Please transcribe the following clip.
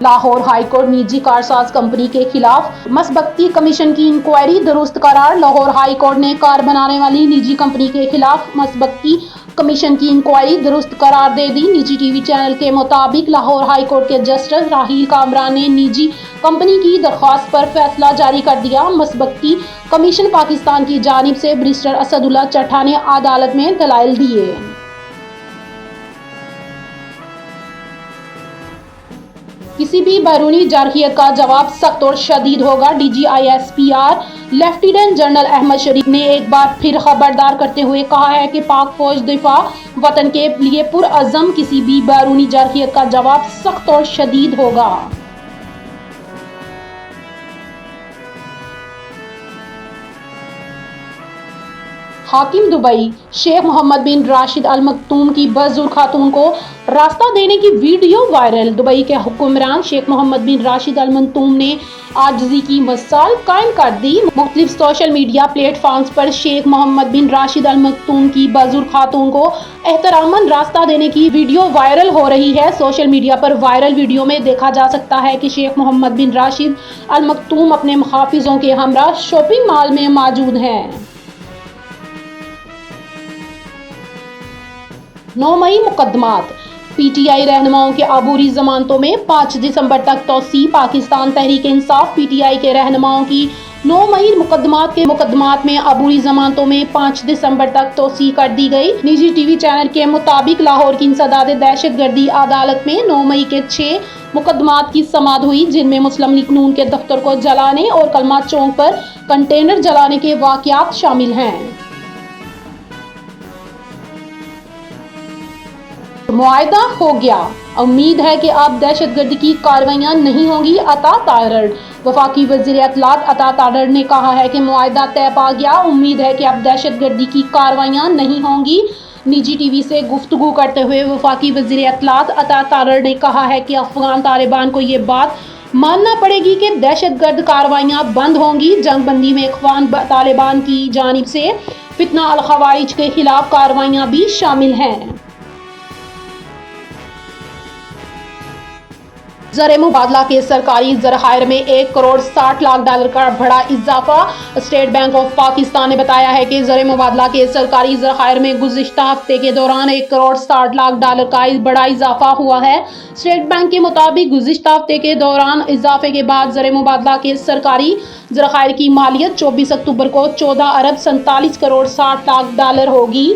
Lahore high court निजी Karsaz company के खिलाफ मसबक्ती कमीशन की इंक्वायरी दुरुस्त करार। लाहौर हाईकोर्ट ने कार बनाने वाली निजी कंपनी के खिलाफ मसबक्ती कमीशन की इंक्वायरी दुरुस्त करार दे दी। निजी टीवी चैनल के मुताबिक लाहौर हाईकोर्ट के जस्टिस राहील कामरान ने निजी कंपनी की दरख्वास्त पर फैसला जारी कर दिया। मसबक्ती कमीशन पाकिस्तान की जानिब से बैरिस्टर असदुल्ला चट्टा ने अदालत में दलाइल दिए। किसी भी बैरूनी जारहियत का जवाब सख्त और शदीद होगा। DGISPR लेफ्टिनेंट जनरल अहमद शरीफ ने एक बार फिर खबरदार करते हुए कहा है कि पाक फौज दिफा वतन के लिए पुरअज़म, किसी भी बैरूनी जारहियत का जवाब सख्त और शदीद होगा। हाकिम दुबई शेख मोहम्मद बिन राशिद अल मखतूम की बज़ुर्ग खातून को रास्ता देने की वीडियो वायरल। दुबई के हुक्मरान शेख मोहम्मद बिन राशिद अल मखतूम ने आजिज़ी की मिसाल कायम कर दी। मुख्तलिफ सोशल मीडिया प्लेटफॉर्म्स पर शेख मोहम्मद बिन राशिद अल मखतूम की बज़ुर्ग खातून को एहतरामन रास्ता देने की वीडियो वायरल हो रही है। सोशल मीडिया पर वायरल वीडियो में देखा जा सकता है कि शेख मोहम्मद बिन राशिद अल मखतूम अपने मुहाफिजों के हमरा शॉपिंग मॉल में मौजूद हैं। 9 मई मुकदमात। PTI रहनुमाओं के अबूरी जमानतों में 5 दिसंबर तक तोसी। पाकिस्तान तहरीक इंसाफ PTI के रहनुमाओं की 9 मई मुकदमात में अबूरी जमानतों में 5 दिसंबर तक तोसी कर दी गई। निजी टीवी चैनल के मुताबिक लाहौर की इंसदाद दहशतगर्दी अदालत में 9 मई के 6 मुकदमात की समाअत हुई, जिनमें मुस्लिम लीग नून के दफ्तर को जलाने और कलमा चौक पर कंटेनर जलाने के वाकयात शामिल हैं। मुआहदा हो गया, उम्मीद है कि अब दहशतगर्दी की कार्रवाइयां नहीं होंगी। अता तारड़ वफाकी वज़ीर इत्तलात अता तारड़ ने कहा है कि मुआहदा तय पा गया, उम्मीद है कि अब दहशतगर्दी की कार्रवाइयां नहीं होंगी। निजी टीवी से गुफ्तगू करते हुए वफाकी वज़ीर इत्तलात अता तारड़ ने कहा है कि अफगान तालिबान को ये बात मानना पड़ेगी कि दहशतगर्द कार्रवाइयां बंद होंगी। जंगबंदी में अफगान तालिबान की जानिब से फितना अल खवारिज के खिलाफ कार्रवाइयां भी शामिल हैं। ज़र मुबादला के सरकारी ज़राइर में $1 करोड़ 60 लाख का बड़ा इजाफा। स्टेट बैंक ऑफ पाकिस्तान ने बताया है कि ज़र मुबादला के सरकारी ज़राइर में गुज़िश्ता हफ्ते के दौरान $1 करोड़ 60 लाख का बड़ा इजाफा हुआ है। स्टेट बैंक के मुताबिक गुज़िश्ता हफ्ते के दौरान इजाफे के बाद ज़र मुबादला के सरकारी ज़राइर की मालियत 24 अक्टूबर को $14 अरब 47 करोड़ 60 लाख होगी।